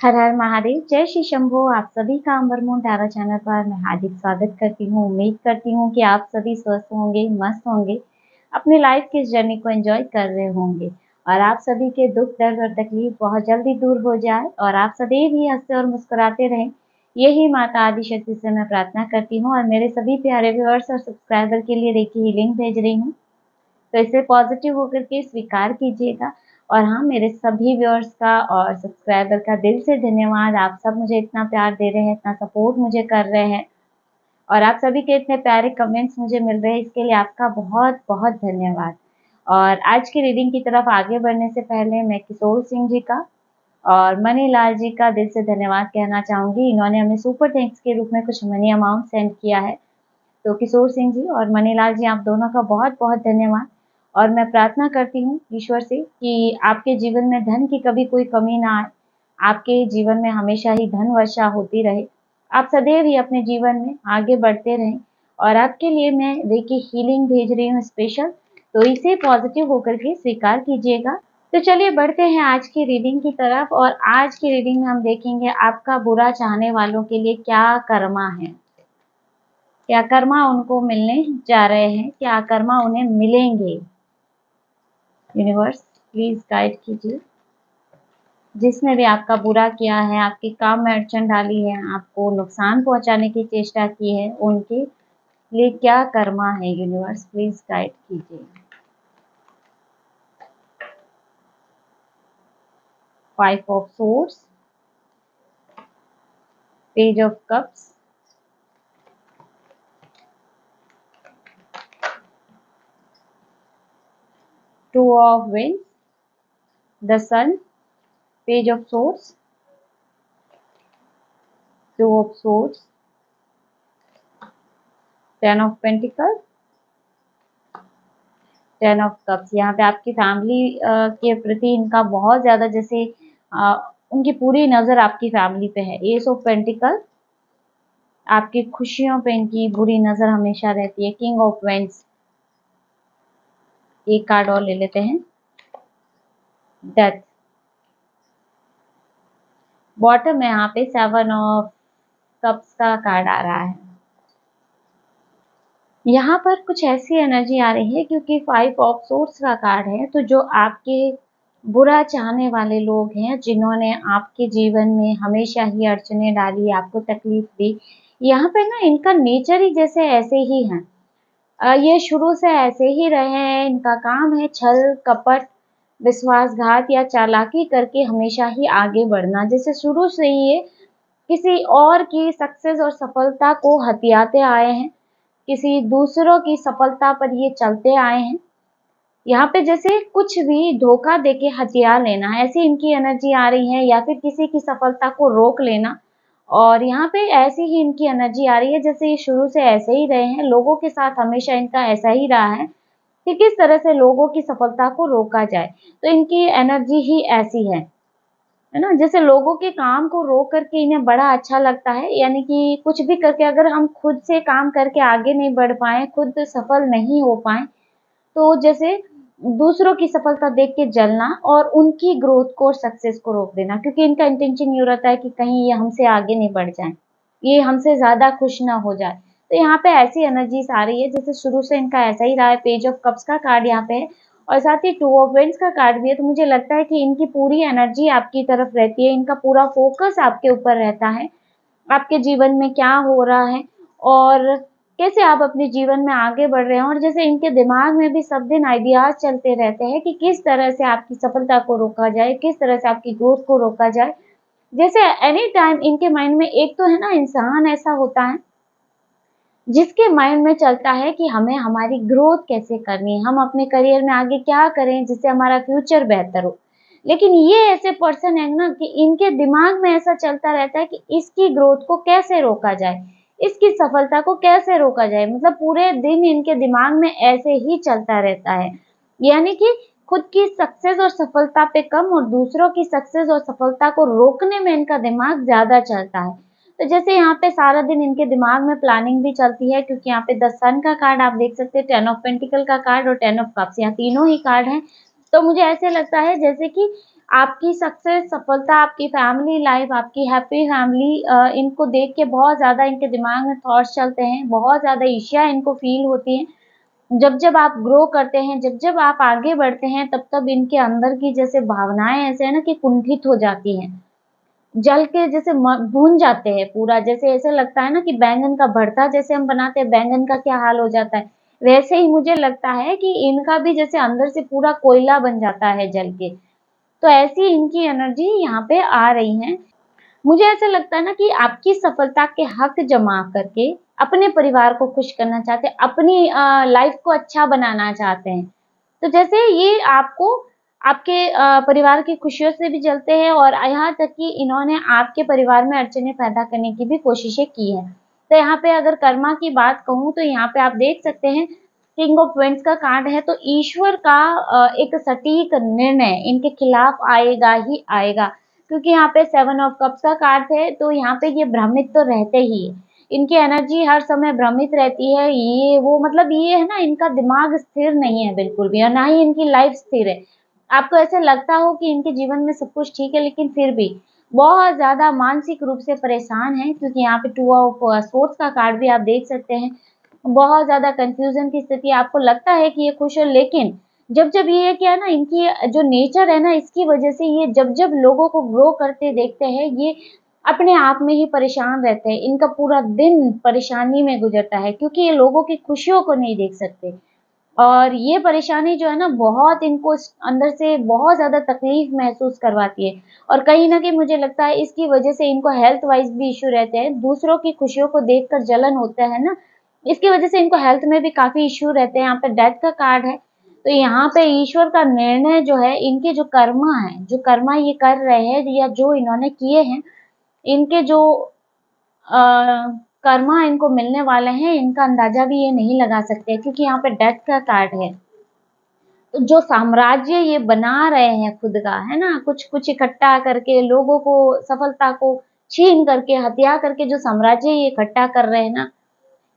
हर हर महादेव, जय श्री शंभो। आप सभी का अमरमोहन टैरो चैनल पर मैं हार्दिक स्वागत करती हूँ। उम्मीद करती हूँ कि आप सभी स्वस्थ होंगे, मस्त होंगे, अपनी लाइफ की इस जर्नी को एंजॉय कर रहे होंगे और आप सभी के दुख दर्द और तकलीफ बहुत जल्दी दूर हो जाए और आप सदैव ही हंसते और मुस्कुराते रहें। यही माता आदिशक्ति से मैं प्रार्थना करती हूँ और मेरे सभी प्यारे व्यूअर्स और सब्सक्राइबर के लिए देखिए हीलिंग भेज रही हूँ, तो इसे पॉजिटिव होकर के स्वीकार कीजिएगा। और हाँ, मेरे सभी व्यूअर्स का और सब्सक्राइबर का दिल से धन्यवाद। आप सब मुझे इतना प्यार दे रहे हैं, इतना सपोर्ट मुझे कर रहे हैं और आप सभी के इतने प्यारे कमेंट्स मुझे मिल रहे हैं, इसके लिए आपका बहुत बहुत धन्यवाद। और आज की रीडिंग की तरफ आगे बढ़ने से पहले मैं किशोर सिंह जी का और मनी लाल जी का दिल से धन्यवाद कहना चाहूँगी। इन्होंने हमें सुपर थैंक्स के रूप में कुछ मनी अमाउंट सेंड किया है। तो किशोर सिंह जी और मनीलाल जी, आप दोनों का बहुत बहुत धन्यवाद। और मैं प्रार्थना करती हूँ ईश्वर से कि आपके जीवन में धन की कभी कोई कमी ना आए, आपके जीवन में हमेशा ही धन वर्षा होती रहे, आप सदैव ही अपने जीवन में आगे बढ़ते रहें। और आपके लिए मैं रेकी हीलिंग भेज रही हूँ स्पेशल, तो इसे पॉजिटिव होकर के स्वीकार कीजिएगा। तो चलिए बढ़ते हैं आज की रीडिंग की तरफ। और आज की रीडिंग में हम देखेंगे आपका बुरा चाहने वालों के लिए क्या कर्मा है, क्या कर्मा उनको मिलने जा रहे हैं, क्या कर्मा उन्हें मिलेंगे। यूनिवर्स प्लीज गाइड कीजिए। जिसने भी आपका बुरा किया है, आपके काम में अड़चन डाली है, आपको नुकसान पहुंचाने की चेष्टा की है, उनके लिए क्या कर्मा है। यूनिवर्स प्लीज गाइड कीजिए। 5 of swords, page of cups, two of wands, the sun, page of swords, 2 of swords, 10 of pentacles, 10 of cups. यहाँ पे आपकी फैमिली के प्रति इनका बहुत ज्यादा जैसे उनकी पूरी नजर आपकी फैमिली पे है। एस ऑफ पेंटिकल, आपकी खुशियों पे इनकी बुरी नजर हमेशा रहती है। किंग ऑफ वेंस, एक कार्ड और ले लेते हैं, डेथ। बॉटम में यहाँ पे 7 ऑफ कप्स का कार्ड आ रहा है। यहाँ पर कुछ ऐसी एनर्जी आ रही है क्योंकि 5 ऑफ सोर्ड्स का कार्ड है, तो जो आपके बुरा चाहने वाले लोग हैं, जिन्होंने आपके जीवन में हमेशा ही अड़चने डाली, आपको तकलीफ दी, यहाँ पे ना इनका नेचर ही जैसे ऐसे ही है। ये शुरू से ऐसे ही रहे हैं। इनका काम है छल कपट, विश्वासघात या चालाकी करके हमेशा ही आगे बढ़ना। जैसे शुरू से ही ये किसी और की सक्सेस और सफलता को हथियाते आए हैं, किसी दूसरों की सफलता पर ये चलते आए हैं। यहाँ पे जैसे कुछ भी धोखा देके हथिया लेना, ऐसी इनकी एनर्जी आ रही है, या फिर किसी की सफलता को रोक लेना। और यहाँ पे ऐसी ही इनकी एनर्जी आ रही है जैसे ये शुरू से ऐसे ही रहे हैं। लोगों के साथ हमेशा इनका ऐसा ही रहा है कि किस तरह से लोगों की सफलता को रोका जाए, तो इनकी एनर्जी ही ऐसी है ना। जैसे लोगों के काम को रोक करके इन्हें बड़ा अच्छा लगता है, यानी कि कुछ भी करके अगर हम खुद से काम करके आगे नहीं बढ़ पाए, खुद सफल नहीं हो पाए, तो जैसे दूसरों की सफलता देख के जलना और उनकी ग्रोथ को और सक्सेस को रोक देना, क्योंकि इनका इंटेंशन ये रहता है कि कहीं ये हमसे आगे नहीं बढ़ जाए, ये हमसे ज्यादा खुश ना हो जाए। तो यहाँ पे ऐसी एनर्जीज आ रही है जैसे शुरू से इनका ऐसा ही रहा है। पेज ऑफ कप्स का कार्ड यहाँ पे है और साथ ही 2 ऑफ वेंस का कार्ड भी है। तो मुझे लगता है कि इनकी पूरी एनर्जी आपकी तरफ रहती है, इनका पूरा फोकस आपके ऊपर रहता है, आपके जीवन में क्या हो रहा है और कैसे आप अपने जीवन में आगे बढ़ रहे हैं। और जैसे इनके दिमाग में भी सब दिन आइडियाज चलते रहते हैं कि किस तरह से आपकी सफलता को रोका जाए, किस तरह से आपकी ग्रोथ को रोका जाए। जैसे एनी टाइम इनके माइंड में एक तो है ना, इंसान ऐसा होता है जिसके माइंड में चलता है कि हमें हमारी ग्रोथ कैसे करनी है, हम अपने करियर में आगे क्या करें जिससे हमारा फ्यूचर बेहतर हो। लेकिन ये ऐसे पर्सन है ना कि इनके दिमाग में ऐसा चलता रहता है कि इसकी ग्रोथ को कैसे रोका जाए, इसकी सफलता को कैसे रोका जाए। मतलब पूरे दिन इनके दिमाग में ऐसे ही चलता रहता है, यानी कि खुद की सक्सेस और सफलता पे कम और दूसरों की सक्सेस और सफलता को रोकने में इनका दिमाग ज्यादा चलता है। तो जैसे यहाँ पे सारा दिन इनके दिमाग में प्लानिंग भी चलती है, क्योंकि यहाँ पे द सन का कार्ड आप देख सकते हैं, 10 ऑफ पेंटिकल का कार्ड और 10 ऑफ कप्स, यहाँ तीनों ही कार्ड हैं। तो मुझे ऐसे लगता है जैसे कि आपकी सक्सेस, सफलता, आपकी फैमिली लाइफ, आपकी हैप्पी फैमिली, इनको देख के बहुत ज़्यादा इनके दिमाग में थॉट्स चलते हैं, बहुत ज़्यादा ईर्ष्या इनको फ़ील होती है। जब-जब आप ग्रो करते हैं, जब-जब आप आगे बढ़ते हैं, तब-तब इनके अंदर की जैसे भावनाएँ ऐसे है ना कि कुंठित हो जाती हैं। जल के जैसे भून जाते हैं पूरा, जैसे ऐसा लगता है ना कि बैंगन का भरता जैसे हम बनाते हैं, बैंगन का क्या हाल हो जाता है, वैसे ही मुझे लगता है कि इनका भी जैसे अंदर से पूरा कोयला बन जाता है जल के। तो ऐसी इनकी एनर्जी यहाँ पे आ रही है। मुझे ऐसा लगता है ना कि आपकी सफलता के हक जमा करके अपने परिवार को खुश करना चाहते हैं, अपनी लाइफ को अच्छा बनाना चाहते हैं। तो जैसे ये आपको आपके परिवार की खुशियों से भी जलते हैं और यहाँ तक कि इन्होंने आपके परिवार में अड़चनें पैदा करने की भी कोशिशें की हैं। तो यहाँ पे अगर कर्मा की बात कहूँ तो यहाँ पे आप देख सकते हैं किंग ऑफ वेंट्स का कार्ड है, तो ईश्वर का एक सटीक निर्णय इनके खिलाफ आएगा ही आएगा, क्योंकि यहाँ पे 7 ऑफ कप्स का कार्ड है, तो यहाँ पे ये भ्रमित तो रहते ही है। इनकी एनर्जी हर समय भ्रमित रहती है, ये वो मतलब ये है ना, इनका दिमाग स्थिर नहीं है बिल्कुल भी, और ना ही इनकी लाइफ स्थिर है। आपको ऐसे लगता हो कि इनके जीवन में सब कुछ ठीक है, लेकिन फिर भी बहुत ज़्यादा मानसिक रूप से परेशान हैं, क्योंकि यहाँ पे 2 ऑफ सोर्ड्स का कार्ड भी आप देख सकते हैं। बहुत ज़्यादा कन्फ्यूज़न की स्थिति, आपको लगता है कि ये खुश है, लेकिन जब-जब ये क्या है ना, इनकी जो नेचर है ना, इसकी वजह से ये जब-जब लोगों को ग्रो करते देखते हैं, ये अपने आप में ही परेशान रहते हैं। इनका पूरा दिन परेशानी में गुज़रता है, क्योंकि ये लोगों की खुशियों को नहीं देख सकते। और ये परेशानी जो है ना, बहुत इनको अंदर से बहुत ज़्यादा तकलीफ़ महसूस करवाती है, और कहीं न कहीं मुझे लगता है इसकी वजह से इनको हेल्थ वाइज़ भी इश्यू रहते हैं। दूसरों की खुशियों को देखकर जलन होता है ना, इसकी वजह से इनको हेल्थ में भी काफ़ी इश्यू रहते हैं। यहाँ पे डेथ का कार्ड है, तो यहाँ पे ईश्वर का निर्णय जो है, इनके जो कर्मा है, जो कर्मा ये कर रहे हैं या जो इन्होंने किए हैं, इनके जो अ, कर्मा इनको मिलने वाले हैं, इनका अंदाज़ा भी ये नहीं लगा सकते, क्योंकि यहाँ पे डेथ का कार्ड है। तो जो साम्राज्य ये बना रहे हैं खुद का, है ना? कुछ-कुछ इकट्ठा करके लोगों को, सफलता को छीन करके, हत्या करके जो साम्राज्य ये इकट्ठा कर रहे हैं ना,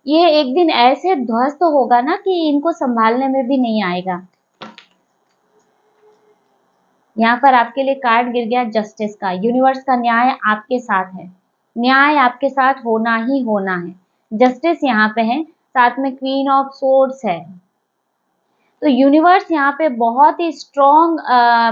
ये एक दिन ऐसे ध्वस्त होगा ना कि इनको सँभालने में भी नहीं आएगा। यहाँ पर आपके लिए कार्ड गिर गया जस्टिस का, यूनिवर्स का न्याय आपके साथ है। न्याय आपके साथ होना ही होना है। जस्टिस यहाँ पे है, साथ में क्वीन ऑफ सोर्ड्स है। तो यूनिवर्स यहाँ पे बहुत ही स्ट्रॉन्ग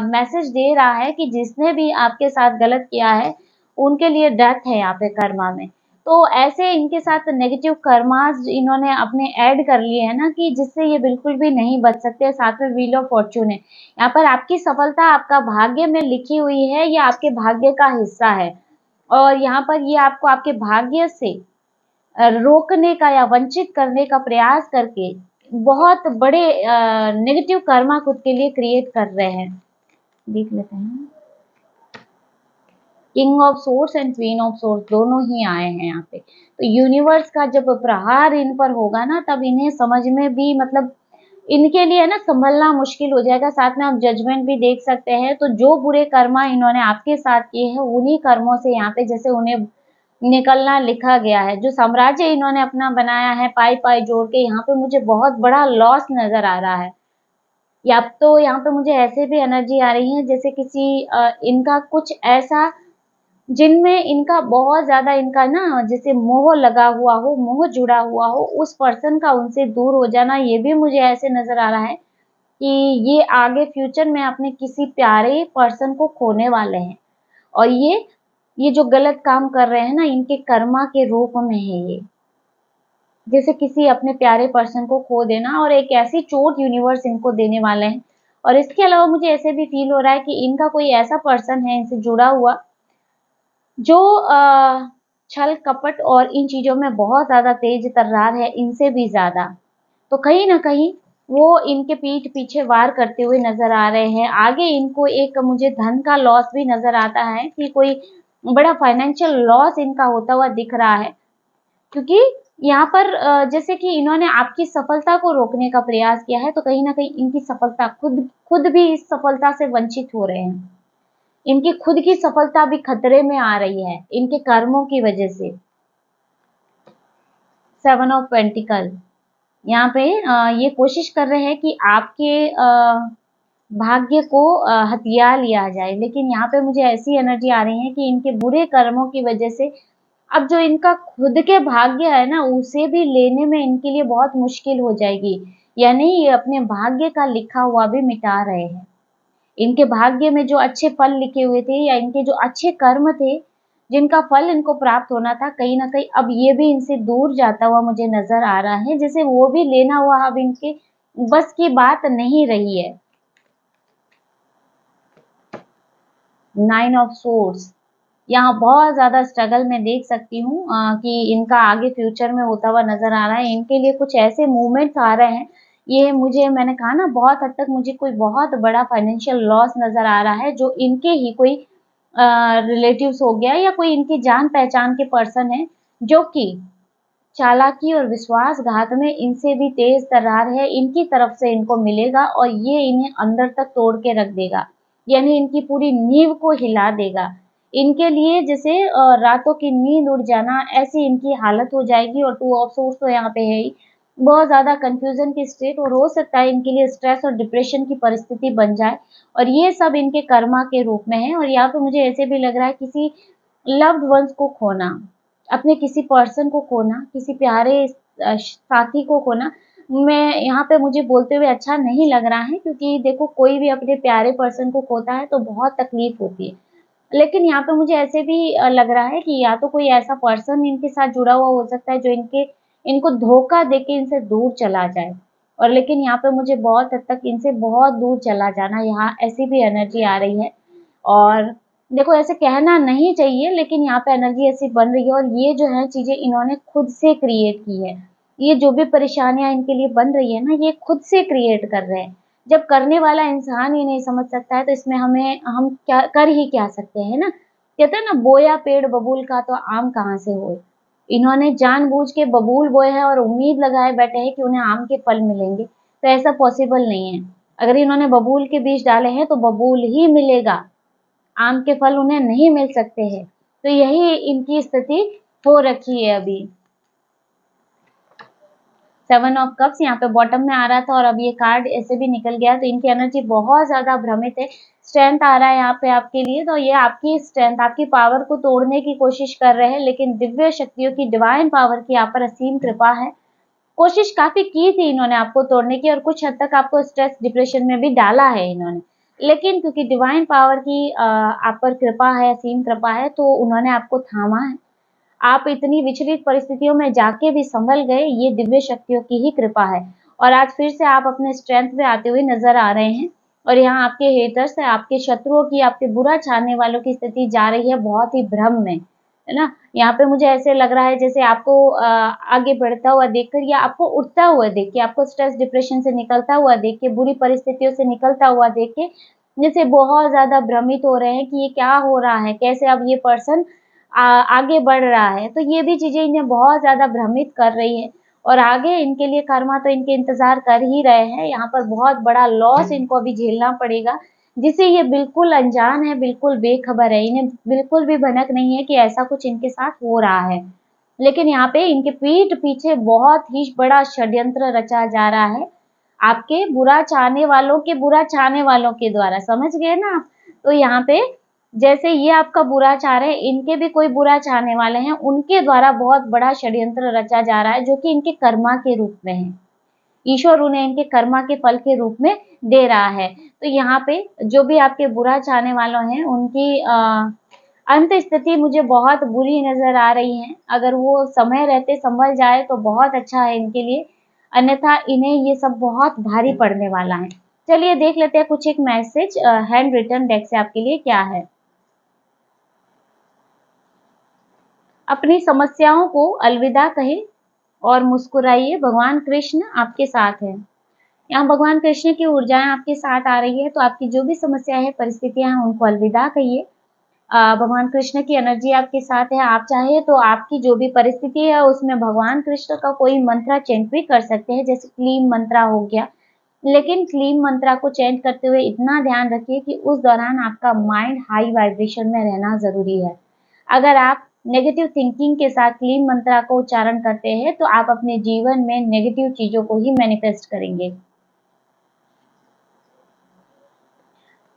मैसेज दे रहा है कि जिसने भी आपके साथ गलत किया है, उनके लिए डेथ है यहाँ पे कर्मा में। तो ऐसे इनके साथ नेगेटिव कर्मास इन्होंने अपने ऐड कर लिए हैं ना, कि जिससे ये बिल्कुल भी नहीं बच सकते। साथ में व्हील ऑफ फॉर्च्यून है। यहाँ पर आपकी सफलता आपका भाग्य में लिखी हुई है, ये आपके भाग्य का हिस्सा है। और यहाँ पर ये आपको आपके भाग्य से रोकने का या वंचित करने का प्रयास करके बहुत बड़े नेगेटिव कर्मा खुद के लिए क्रिएट कर रहे हैं। देख लेते हैं। King of swords and queen of swords दोनों ही आए हैं यहाँ पे। तो यूनिवर्स का जब प्रहार इन पर होगा ना, तब इन्हें समझ में भी मतलब इनके लिए ना संभलना मुश्किल हो जाएगा। साथ में आप जजमेंट भी देख सकते हैं। तो जो बुरे कर्मा इन्होंने आपके साथ किए हैं, उन्हीं कर्मों से यहाँ पे जैसे उन्हें निकलना लिखा गया है। जो साम्राज्य इन्होंने अपना बनाया है पाई-पाई जोड़ के, यहाँ पे मुझे बहुत बड़ा लॉस नज़र आ रहा है। या तो यहाँ पे मुझे ऐसे भी एनर्जी आ रही है जैसे किसी इनका कुछ ऐसा जिनमें इनका बहुत ज़्यादा इनका ना जैसे मोह लगा हुआ हो, मोह जुड़ा हुआ हो, उस पर्सन का उनसे दूर हो जाना, ये भी मुझे ऐसे नज़र आ रहा है कि ये आगे फ्यूचर में अपने किसी प्यारे पर्सन को खोने वाले हैं। और ये जो गलत काम कर रहे हैं ना, इनके कर्मा के रूप में है ये। जैसे किसी अपने प्यारे पर्सन को खो देना, और एक ऐसी चोट यूनिवर्स इनको देने वाले हैं। और इसके अलावा मुझे ऐसे भी फ़ील हो रहा है कि इनका कोई ऐसा पर्सन है इनसे जुड़ा हुआ, जो छल कपट और इन चीज़ों में बहुत ज़्यादा तेज़ तर्रार है, इनसे भी ज़्यादा। तो कहीं न कहीं वो इनके पीठ पीछे वार करते हुए नज़र आ रहे हैं। आगे इनको एक मुझे धन का लॉस भी नज़र आता है, कि कोई बड़ा फाइनेंशियल लॉस इनका होता हुआ दिख रहा है। क्योंकि यहाँ पर जैसे कि इन्होंने आपकी सफलता को रोकने का प्रयास किया है, तो कहीं न कहीं इनकी सफलता खुद खुद भी इस सफलता से वंचित हो रहे हैं। इनकी खुद की सफलता भी खतरे में आ रही है, इनके कर्मों की वजह से। 7 ऑफ पेंटिकल यहाँ पे ये कोशिश कर रहे हैं कि आपके भाग्य को हथिया लिया जाए। लेकिन यहाँ पे मुझे ऐसी एनर्जी आ रही है कि इनके बुरे कर्मों की वजह से अब जो इनका खुद के भाग्य है ना, उसे भी लेने में इनके लिए बहुत मुश्किल हो जाएगी। यानी ये अपने भाग्य का लिखा हुआ भी मिटा रहे हैं। इनके भाग्य में जो अच्छे फल लिखे हुए थे या इनके जो अच्छे कर्म थे, जिनका फल इनको प्राप्त होना था, कहीं न कहीं अब ये भी इनसे दूर जाता हुआ मुझे नज़र आ रहा है। जैसे वो भी लेना हुआ अब इनके बस की बात नहीं रही है। 9 ऑफ सोर्ड्स, यहाँ बहुत ज़्यादा स्ट्रगल मैं देख सकती हूँ कि इनका आगे फ्यूचर में होता हुआ नज़र आ रहा है। इनके लिए कुछ ऐसे मूवमेंट्स आ रहे हैं, ये मुझे मैंने कहा ना बहुत हद तक मुझे कोई बहुत बड़ा फाइनेंशियल लॉस नज़र आ रहा है, जो इनके ही कोई रिलेटिव्स हो गया या कोई इनकी जान-पहचान के पर्सन है, जो कि चालाकी और विश्वासघात में इनसे भी तेज तर्रार है, इनकी तरफ से इनको मिलेगा और ये इन्हें अंदर तक तोड़ के रख देगा। यानी इनकी पूरी नींव को हिला देगा। इनके लिए जैसे रातों की नींद उड़ जाना, ऐसी इनकी हालत हो जाएगी और 2 ऑफ सोर्ड्स तो यहाँ पे है ही। बहुत ज़्यादा कन्फ्यूज़न की स्टेट और हो सकता है इनके लिए स्ट्रेस और डिप्रेशन की परिस्थिति बन जाए और ये सब इनके कर्मा के रूप में है और यहाँ पे मुझे ऐसे भी लग रहा है किसी लव्ड वन्स को खोना, अपने किसी पर्सन को खोना, किसी प्यारे साथी को खोना, मैं यहाँ पे मुझे बोलते हुए अच्छा नहीं लग रहा है क्योंकि देखो कोई भी अपने प्यारे पर्सन को खोता है तो बहुत तकलीफ होती है। लेकिन यहाँ पे मुझे ऐसे भी लग रहा है कि या तो कोई ऐसा पर्सन इनके साथ जुड़ा हुआ हो सकता है जो इनको धोखा देके इनसे दूर चला जाए और लेकिन यहाँ पे मुझे बहुत हद तक इनसे बहुत दूर चला जाना यहाँ ऐसी भी एनर्जी आ रही है और देखो ऐसे कहना नहीं चाहिए लेकिन यहाँ पे एनर्जी ऐसी बन रही है और ये जो है चीज़ें इन्होंने खुद से क्रिएट की है। ये जो भी परेशानियाँ इनके लिए बन रही है ना, ये खुद से क्रिएट कर रहे हैं। जब करने वाला इंसान ही नहीं समझ सकता है तो इसमें हम क्या कर ही क्या सकते हैं ना। कहते हैं ना बोया पेड़ बबूल का तो आम कहाँ से होए। इन्होंने जानबूझ के बबूल बोए हैं और उम्मीद लगाए बैठे हैं कि उन्हें आम के फल मिलेंगे, तो ऐसा पॉसिबल नहीं है। अगर इन्होंने बबूल के बीज डाले हैं तो बबूल ही मिलेगा, आम के फल उन्हें नहीं मिल सकते हैं। तो यही इनकी स्थिति हो रखी है अभी। 7 ऑफ कप्स यहाँ पे बॉटम में आ रहा था और अब ये कार्ड ऐसे भी निकल गया तो इनकी एनर्जी बहुत ज़्यादा भ्रमित है। स्ट्रेंथ आ रहा है यहाँ पे आपके लिए तो ये आपकी स्ट्रेंथ, आपकी पावर को तोड़ने की कोशिश कर रहे हैं लेकिन दिव्य शक्तियों की डिवाइन पावर की यहाँ पर असीम कृपा है। कोशिश काफ़ी की थी इन्होंने आपको तोड़ने की और कुछ हद तक आपको स्ट्रेस डिप्रेशन में भी डाला है इन्होंने। लेकिन क्योंकि डिवाइन पावर की आप पर कृपा है, असीम कृपा है तो उन्होंने आपको थामा है। आप इतनी विचलित परिस्थितियों में जाके भी संभल गए, ये दिव्य शक्तियों की ही कृपा है। और आज फिर से आप अपने स्ट्रेंथ पे आते हुए नज़र आ रहे हैं और यहाँ आपके हेटर्स हैं, आपके शत्रुओं की, आपके बुरा चाहने वालों की स्थिति जा रही है बहुत ही भ्रम में, है ना? यहाँ पे मुझे ऐसे लग रहा है जैसे आपको आगे बढ़ता हुआ देखकर या आपको उठता हुआ देख के, आपको स्ट्रेस डिप्रेशन से निकलता हुआ देख के, बुरी परिस्थितियों से निकलता हुआ देख के, जैसे बहुत ज़्यादा भ्रमित हो रहे हैं कि ये क्या हो रहा है? कैसे अब ये पर्सन आगे बढ़ रहा है, तो ये भी चीज़ें इन्हें बहुत ज़्यादा भ्रमित कर रही है और आगे इनके लिए कर्मा तो इनके इंतज़ार कर ही रहे हैं, यहाँ पर बहुत बड़ा लॉस इनको अभी झेलना पड़ेगा, जिससे ये बिल्कुल अनजान है, बिल्कुल बेखबर है, इन्हें बिल्कुल भी भनक नहीं है कि ऐसा कुछ इनके साथ हो रहा है। लेकिन यहाँ पे इनके पीठ पीछे बहुत ही बड़ा षड्यंत्र रचा जा रहा है, आपके बुरा चाहने वालों के बुरा चाहने वालों के द्वारा, समझ गए ना आप? तो यहाँ पे जैसे ये आपका बुरा चाह रहे हैं, इनके भी कोई बुरा चाहने वाले हैं, उनके द्वारा बहुत बड़ा षड्यंत्र रचा जा रहा है, जो कि इनके कर्मा के रूप में है। ईश्वर उन्हें इनके कर्मा के फल के रूप में दे रहा है। तो यहाँ पे जो भी आपके बुरा चाहने वालों हैं, उनकी अंत स्थिति मुझे बहुत बुरी नज़र आ रही है। अगर वो समय रहते सँभल जाए तो बहुत अच्छा है इनके लिए, अन्यथा इन्हें ये सब बहुत भारी पड़ने वाला है। चलिए देख लेते हैं कुछ एक मैसेज हैंड रिटन डेक से आपके लिए क्या है। अपनी समस्याओं को अलविदा कहें और मुस्कुराइए, भगवान कृष्ण आपके साथ हैं। यहाँ भगवान कृष्ण की ऊर्जाएँ आपके साथ आ रही है, तो आपकी जो भी समस्याएँ हैं, परिस्थितियाँ हैं, उनको अलविदा कहिए। भगवान कृष्ण की एनर्जी आपके साथ है, आप चाहें तो आपकी जो भी परिस्थिति है, उसमें भगवान कृष्ण का कोई मंत्र चेंट भी कर सकते हैं, जैसे क्लीम मंत्रा हो गया। लेकिन क्लीम मंत्रा को चेंट करते हुए इतना ध्यान रखिए कि उस दौरान आपका माइंड हाई वाइब्रेशन में रहना ज़रूरी है। अगर आप नेगेटिव थिंकिंग के साथ क्लीम मंत्रा को उच्चारण करते हैं, तो आप अपने जीवन में नेगेटिव चीज़ों को ही मैनिफेस्ट करेंगे।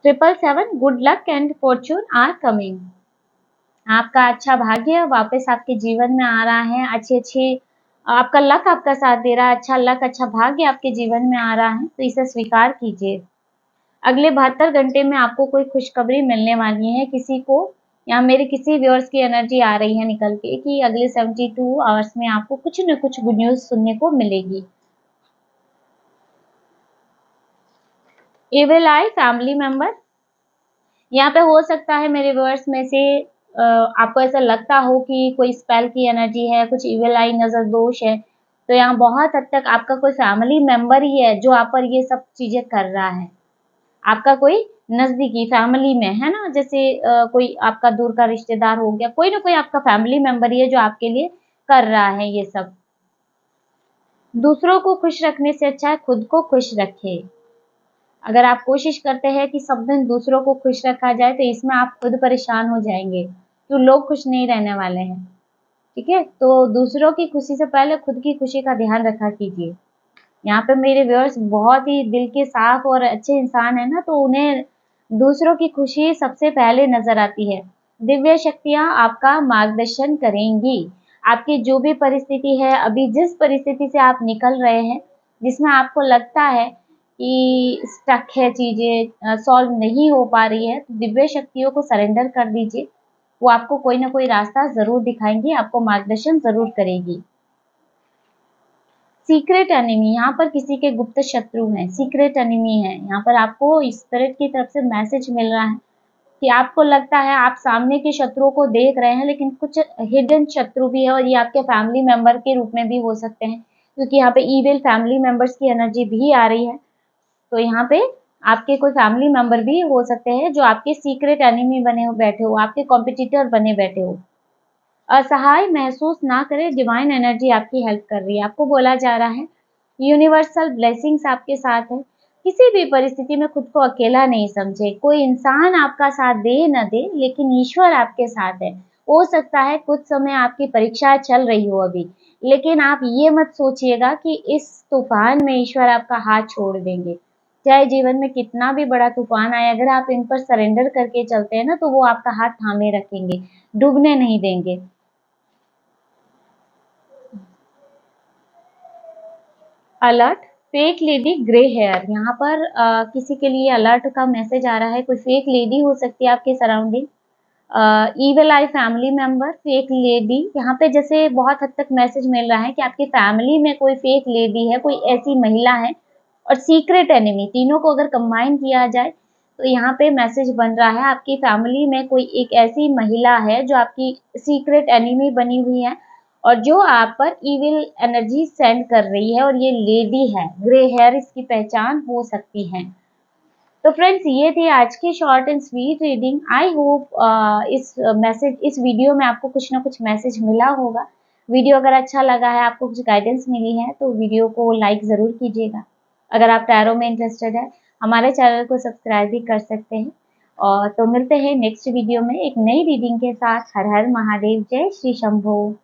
777 good luck and fortune are coming. आपका अच्छा भाग्य वापस आपके जीवन में आ रहा है, अच्छे आपका लक आपका साथ दे रहा है, अच्छा लक अच्छा भाग्य आपके जीवन में आ रहा है, तो इसे स्वीकार कीजिए। अगले 72 घंटे में आपको कोई खुशखबरी मिलने वाली है किसी को, या मेरे किसी व्यूअर्स की एनर्जी आ रही है निकल के कि अगले 72 आवर्स में आपको कुछ न कुछ गुड न्यूज सुनने को मिलेगी। इविल आई फैमिली मेंबर, यहाँ पे हो सकता है मेरे व्यूअर्स में से आपको ऐसा लगता हो कि कोई स्पेल की एनर्जी है, कुछ इविल आई नजर दोष है, तो यहाँ बहुत हद तक आपका कोई फैमिली मेंबर ही है जो आप पर ये सब चीजें कर रहा है। आपका कोई नजदीकी फैमिली में है ना, जैसे कोई आपका दूर का रिश्तेदार हो गया, कोई ना कोई आपका फैमिली मेंबर ही है जो आपके लिए कर रहा है ये सब। दूसरों को खुश रखने से अच्छा है खुद को खुश रखे। अगर आप कोशिश करते हैं कि सब दिन दूसरों को खुश रखा जाए तो इसमें आप खुद परेशान हो जाएंगे, तो लोग खुश नहीं रहने वाले हैं। ठीक है, तो दूसरों की खुशी से पहले खुद की खुशी का ध्यान रखा कीजिए। यहाँ पे मेरे व्यूअर्स बहुत ही दिल के साफ और अच्छे इंसान है ना, तो उन्हें दूसरों की खुशी सबसे पहले नजर आती है। दिव्य शक्तियां आपका मार्गदर्शन करेंगी। आपकी जो भी परिस्थिति है, अभी जिस परिस्थिति से आप निकल रहे हैं, जिसमें आपको लगता है कि स्टक है, चीजें सॉल्व नहीं हो पा रही है, तो दिव्य शक्तियों को सरेंडर कर दीजिए। वो आपको कोई ना कोई रास्ता जरूर दिखाएंगी, आपको मार्गदर्शन जरूर करेगी। सीक्रेट एनिमी, यहाँ पर किसी के गुप्त शत्रु हैं, सीक्रेट एनिमी है। यहाँ पर आपको स्पिरिट की तरफ से मैसेज मिल रहा है कि आपको लगता है आप सामने के शत्रुओं को देख रहे हैं, लेकिन कुछ हिडन शत्रु भी है और ये आपके फैमिली मेंबर के रूप में भी हो सकते हैं, क्योंकि यहाँ पे इविल फैमिली मेंबर्स की एनर्जी भी आ रही है। तो यहाँ पे आपके कोई फैमिली मेंबर भी हो सकते हैं जो आपके सीक्रेट एनिमी बने बैठे हो, आपके कॉम्पिटिटर बने बैठे हो। असहाय महसूस ना करें, डिवाइन एनर्जी आपकी हेल्प कर रही है। आपको बोला जा रहा है यूनिवर्सल ब्लेसिंग्स आपके साथ है। किसी भी परिस्थिति में खुद को अकेला नहीं समझे। कोई इंसान आपका साथ दे न दे, लेकिन ईश्वर आपके साथ है। हो सकता है कुछ समय आपकी परीक्षा चल रही हो अभी, लेकिन आप ये मत सोचिएगा कि इस तूफान में ईश्वर आपका हाथ छोड़ देंगे। चाहे जीवन में कितना भी बड़ा तूफान आए, अगर आप इन पर सरेंडर करके चलते हैं ना, तो वो आपका हाथ थामे रखेंगे, डूबने नहीं देंगे। Alert, fake lady grey hair, यहाँ पर किसी के लिए अलर्ट का मैसेज आ रहा है। कोई फेक लेडी हो सकती है आपके सराउंडिंग। ईविल आई फैमिली मेंबर, फेक लेडी, यहाँ पे जैसे बहुत हद तक मैसेज मिल रहा है कि आपकी फैमिली में कोई फेक लेडी है, कोई ऐसी महिला है। और सीक्रेट एनिमी, तीनों को अगर कंबाइन किया जाए तो यहाँ पे मैसेज बन रहा है आपकी फैमिली में कोई एक ऐसी महिला है जो आपकी सीक्रेट एनिमी बनी हुई है और जो आप पर इविल एनर्जी सेंड कर रही है, और ये लेडी है, ग्रे हेयर इसकी पहचान हो सकती है। तो फ्रेंड्स, ये थी आज की short and sweet reading. I hope इस वीडियो में आपको कुछ ना कुछ मैसेज मिला होगा। वीडियो अगर अच्छा लगा है, आपको कुछ गाइडेंस मिली है, तो वीडियो को लाइक ज़रूर कीजिएगा। अगर आप टैरो में इंटरेस्टेड है, हमारे चैनल को सब्सक्राइब भी कर सकते हैं। और तो मिलते हैं नेक्स्ट वीडियो में एक नई रीडिंग के साथ। हर हर महादेव, जय श्री शंभो।